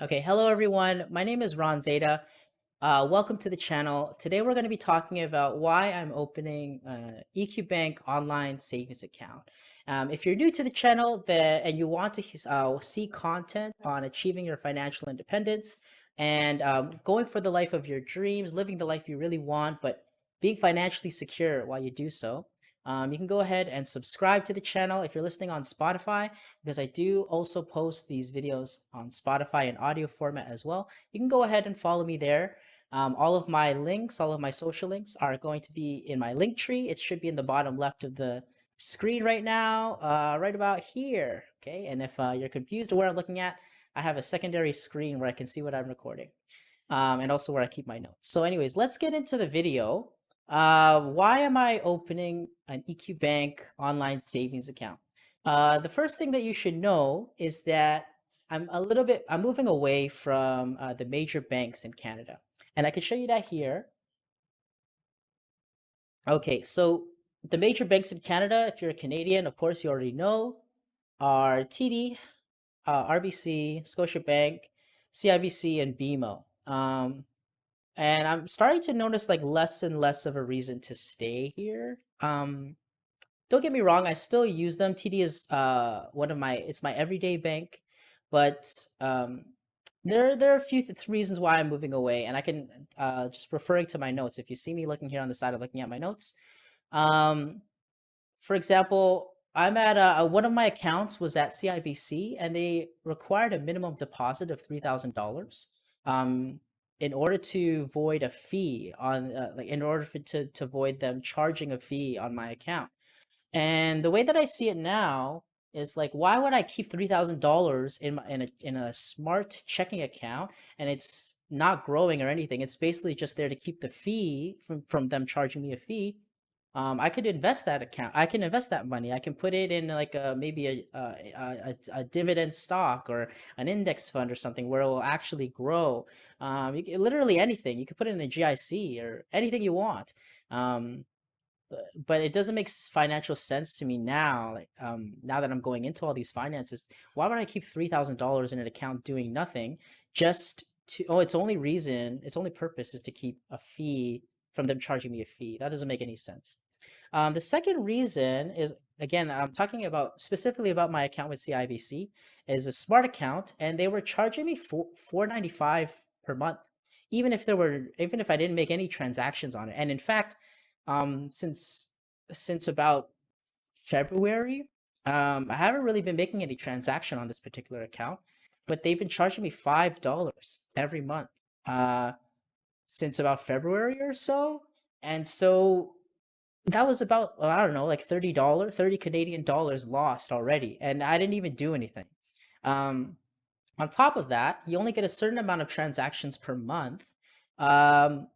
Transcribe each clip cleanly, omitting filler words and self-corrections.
Okay, hello everyone. My name is Ron Zeta. Welcome to the channel. Today we're going to be talking about why I'm opening EQ Bank online savings account. If you're new to the channel and you want to see content on achieving your financial independence and going for the life of your dreams, living the life you really want, but being financially secure while you do so, you can go ahead and subscribe to the channel if you're listening on Spotify, because I do also post these videos on Spotify in audio format as well. You can go ahead and follow me there. All of my links, all of my social links are going to be in my link tree. It should be in the bottom left of the screen right now, right about here. Okay, and if you're confused where I'm looking at, I have a secondary screen where I can see what I'm recording, and also where I keep my notes. So, anyways, let's get into the video. Why am I opening an EQ Bank online savings account? The first thing that you should know is that I'm moving away from the major banks in Canada. And I can show you that here. Okay, so the major banks in Canada, if you're a Canadian, of course, you already know, are TD, RBC, Scotiabank, CIBC, and BMO. And I'm starting to notice like less and less of a reason to stay here. Don't get me wrong, I still use them. TD is one of it's my everyday bank, but there are a few reasons why I'm moving away, and I can just referring to my notes. If you see me looking here on the side of looking at my notes, um, for example, I'm at one of my accounts was at CIBC, and they required a minimum deposit of $3,000 in order to void a fee on like in order to void them charging a fee on my account. And the way that I see it now is like, why would I keep $3,000 in a smart checking account and it's not growing or anything? It's basically just there to keep the fee from them charging me a fee. I could invest that account. I can invest that money. I can put it in like maybe a dividend stock or an index fund or something where it will actually grow. Literally anything. You could put it in a GIC or anything you want. Um, but it doesn't make financial sense to me now. Like now that I'm going into all these finances, why would I keep $3,000 in an account doing nothing just to? Oh, its only purpose is to keep a fee from them charging me a fee. That doesn't make any sense. The second reason is, again, I'm talking about specifically about my account with CIBC, is a smart account, and they were charging me $4.95 per month, even if I didn't make any transactions on it. And in fact, since about February, I haven't really been making any transaction on this particular account, but they've been charging me $5 every month uh, since about February or so. And so that was about, well, I don't know, like $30, 30 Canadian dollars lost already. And I didn't even do anything. Um, on top of that, you only get a certain amount of transactions per month. Um,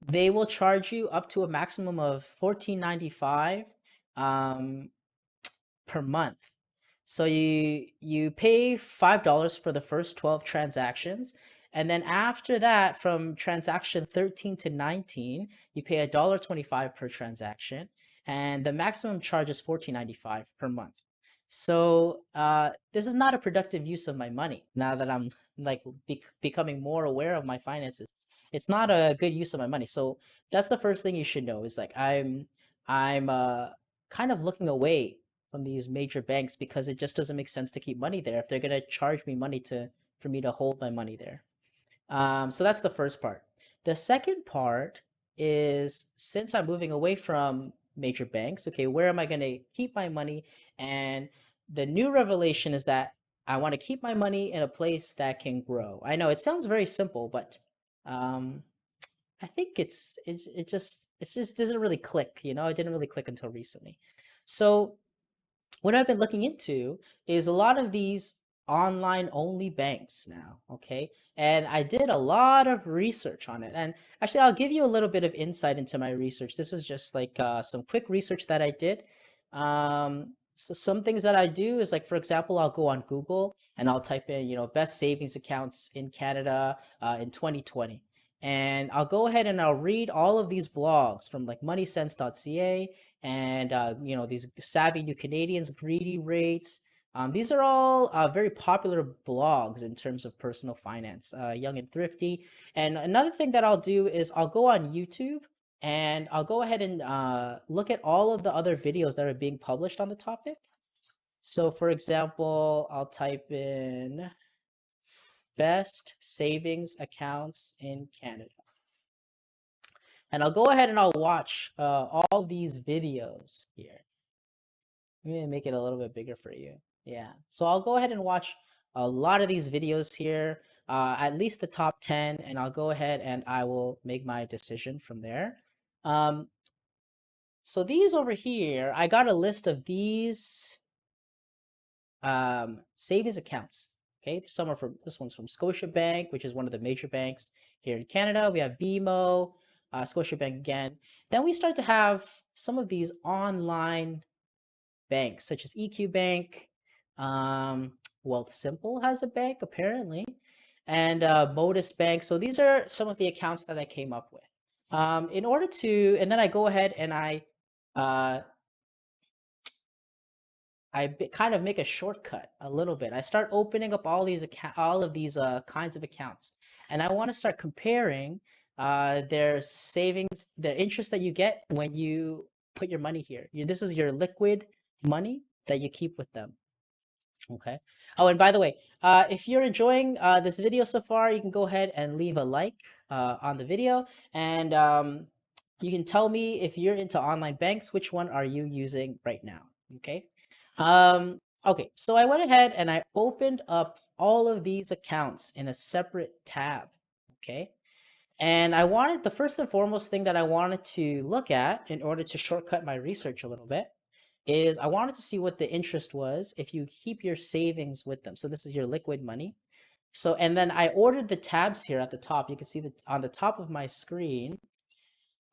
they will charge you up to a maximum of 14.95 um, per month. So you pay $5 for the first 12 transactions, and then after that, from transaction 13 to 19, you pay $1.25 per transaction, and the maximum charge is 14.95 per month. So this is not a productive use of my money. Now that I'm like becoming more aware of my finances, it's not a good use of my money. So that's the first thing you should know is like I'm kind of looking away from these major banks because it just doesn't make sense to keep money there if they're gonna charge me money to for me to hold my money there. So that's the first part. The second part is, since I'm moving away from major banks, okay, where am I gonna keep my money? And the new revelation is that I want to keep my money in a place that can grow. I know it sounds very simple, but um, I think it just doesn't really click. It didn't really click until recently. So what I've been looking into is a lot of these online only banks now, okay? And I did a lot of research on it. And actually, I'll give you a little bit of insight into my research. This is just like some quick research that I did. So some things that I do is like, for example, I'll go on Google and I'll type in, best savings accounts in Canada in 2020. And I'll go ahead and I'll read all of these blogs from like moneysense.ca and these savvy new Canadians, greedy rates, These are all very popular blogs in terms of personal finance, Young and Thrifty. And another thing that I'll do is I'll go on YouTube and I'll go ahead and look at all of the other videos that are being published on the topic. So, for example, I'll type in best savings accounts in Canada. And I'll go ahead and I'll watch all these videos here. Let me make it a little bit bigger for you. Yeah. So I'll go ahead and watch a lot of these videos here, at least the top 10, and I'll go ahead and I will make my decision from there. Um, so these over here, I got a list of these savings accounts. Okay, some are from this one's from Scotiabank, which is one of the major banks here in Canada. We have BMO, Scotiabank again. Then we start to have some of these online banks, such as EQ Bank. Wealth Simple has a bank apparently, and Modus Bank. So these are some of the accounts that I came up with. In order to, and then I go ahead and uh, kind of make a shortcut a little bit. I start opening up all of these kinds of accounts, and I want to start comparing their savings, the interest that you get when you put your money here. This is your liquid money that you keep with them. Okay. Oh, and by the way, if you're enjoying this video so far, you can go ahead and leave a like on the video, and you can tell me if you're into online banks, which one are you using right now? Okay. Okay, so I went ahead and I opened up all of these accounts in a separate tab. Okay. And I wanted the first and foremost thing that I wanted to look at in order to shortcut my research a little bit is I wanted to see what the interest was if you keep your savings with them. So this is your liquid money. So, and then I ordered the tabs here at the top. You can see that on the top of my screen.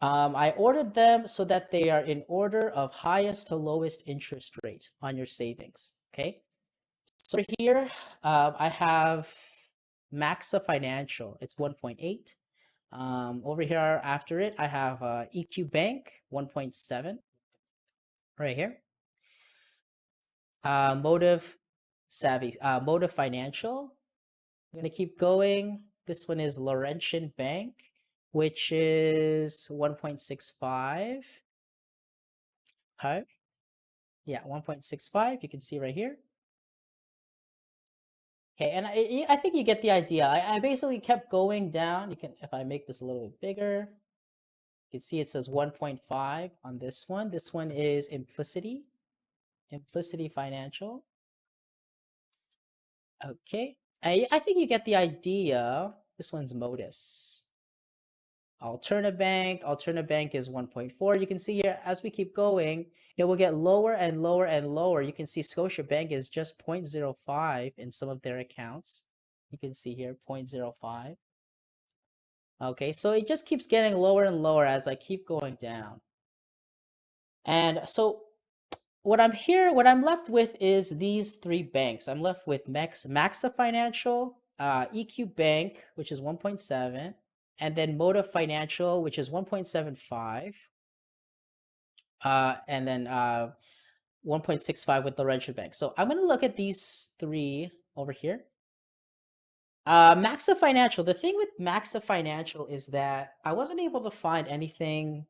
I ordered them so that they are in order of highest to lowest interest rate on your savings. Okay. So here, I have Maxa Financial. It's 1.8. Over here after it, I have EQ Bank 1.7 right here. Motive Financial. I'm gonna keep going. This one is Laurentian Bank, which is 1.65. Okay. Yeah, 1.65. You can see right here. Okay, and I think you get the idea. I basically kept going down. You can, if I make this a little bit bigger, you can see it says 1.5 on this one. This one is Implicity Financial. Okay, I think you get the idea. This one's Modus. Alterna Bank is 1.4. You can see here as we keep going, it will get lower and lower and lower. You can see Scotiabank is just 0.05 in some of their accounts. You can see here 0.05. Okay, so it just keeps getting lower and lower as I keep going down. And so what I'm left with is these three banks. I'm left with Maxa Financial, EQ Bank, which is 1.7, and then Moda Financial, which is 1.75, and then 1.65 with Laurentian Bank. So I'm going to look at these three over here. Maxa Financial. The thing with Maxa Financial is that I wasn't able to find anything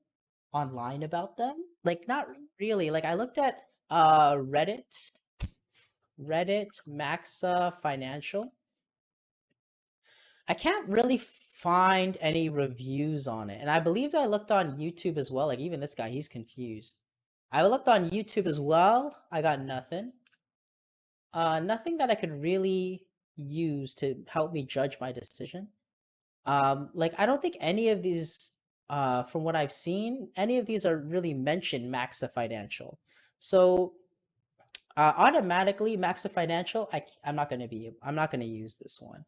online about them. Like not really. Like I looked at Reddit Maxa Financial. I can't really find any reviews on it. And I believe I looked on YouTube as well. Like even this guy, he's confused. I looked on YouTube as well. I got nothing. Nothing that I could really use to help me judge my decision. Like I don't think any of these, from what I've seen, any of these are really mentioned Maxa Financial. So automatically Maxa Financial, I'm not gonna use this one.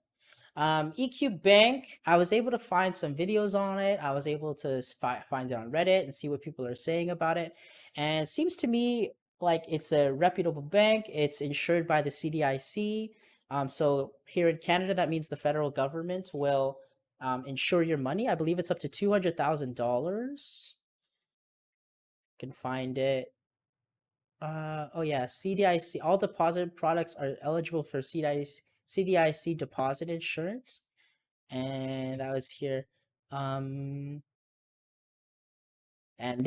EQ Bank, I was able to find some videos on it. I was able to find it on Reddit and see what people are saying about it. And it seems to me like it's a reputable bank. It's insured by the CDIC. So here in Canada, that means the federal government will insure your money. I believe it's up to $200,000. Can find it. Oh yeah, CDIC. All deposit products are eligible for CDIC deposit insurance. And I was here. Um, and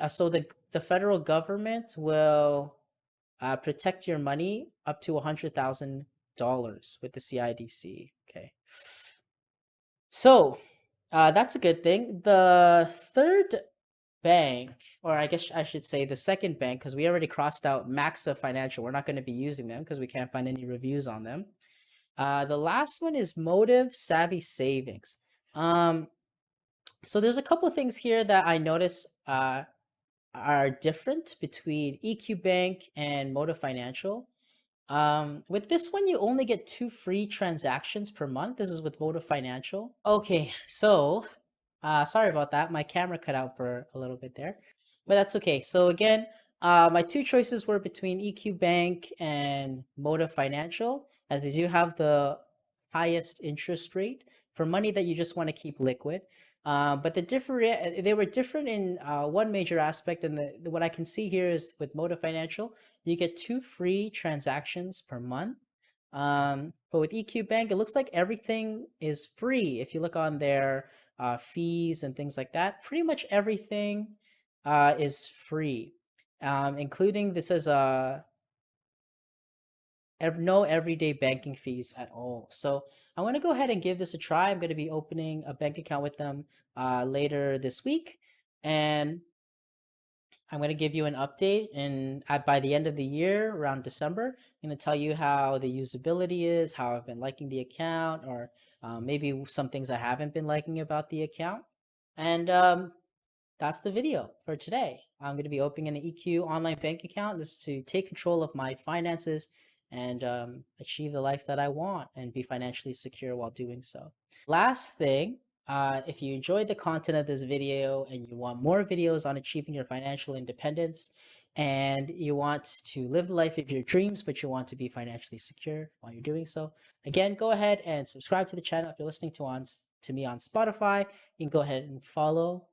so the federal government will protect your money up to $100,000 with the CIDC. Okay, so that's a good thing. The third bank, or I guess I should say the second bank, because we already crossed out Maxa Financial. We're not going to be using them because we can't find any reviews on them. The last one is Motive Savvy Savings. Um, so there's a couple of things here that I notice are different between EQ Bank and Motive Financial. With this one, you only get 2 free transactions per month. This is with Motive Financial. Okay, so sorry about that. My camera cut out for a little bit there, but that's okay. So again, my two choices were between EQ Bank and Motive Financial, as they do have the highest interest rate for money that you just want to keep liquid. But they were different in one major aspect, and what I can see here is with Motive Financial, you get 2 free transactions per month. But with EQ Bank, it looks like everything is free. If you look on their fees and things like that, pretty much everything is free, including this is no everyday banking fees at all. So I'm going to go ahead and give this a try. I'm going to be opening a bank account with them later this week, and I'm going to give you an update. And by the end of the year, around December, I'm going to tell you how the usability is, how I've been liking the account, or maybe some things I haven't been liking about the account. And that's the video for today. I'm going to be opening an EQ online bank account. This is to take control of my finances and achieve the life that I want and be financially secure while doing so. Last thing, if you enjoyed the content of this video and you want more videos on achieving your financial independence and you want to live the life of your dreams, but you want to be financially secure while you're doing so, again, go ahead and subscribe to the channel. If you're listening to me on Spotify, you can go ahead and follow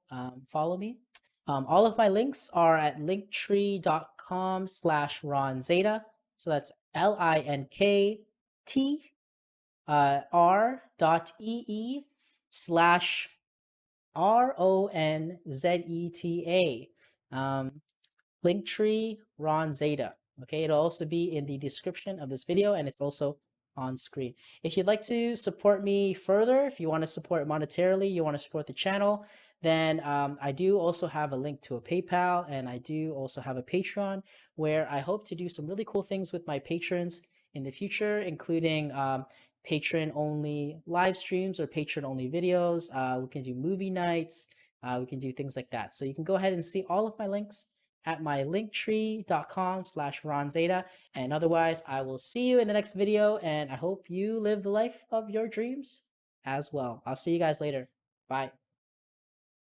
me. All of my links are at linktree.com/Ron Zeta. So that's LINKT r.ee/RONZETA. Linktree Ron Zeta. Okay, it'll also be in the description of this video and it's also on screen. If you'd like to support me further, if you want to support monetarily, you want to support the channel, then I do also have a link to a PayPal, and I do also have a Patreon where I hope to do some really cool things with my patrons in the future, including patron only live streams or patron only videos. We can do movie nights. We can do things like that. So you can go ahead and see all of my links at my linktree.com/Ron Zeta. And otherwise, I will see you in the next video, and I hope you live the life of your dreams as well. I'll see you guys later. Bye.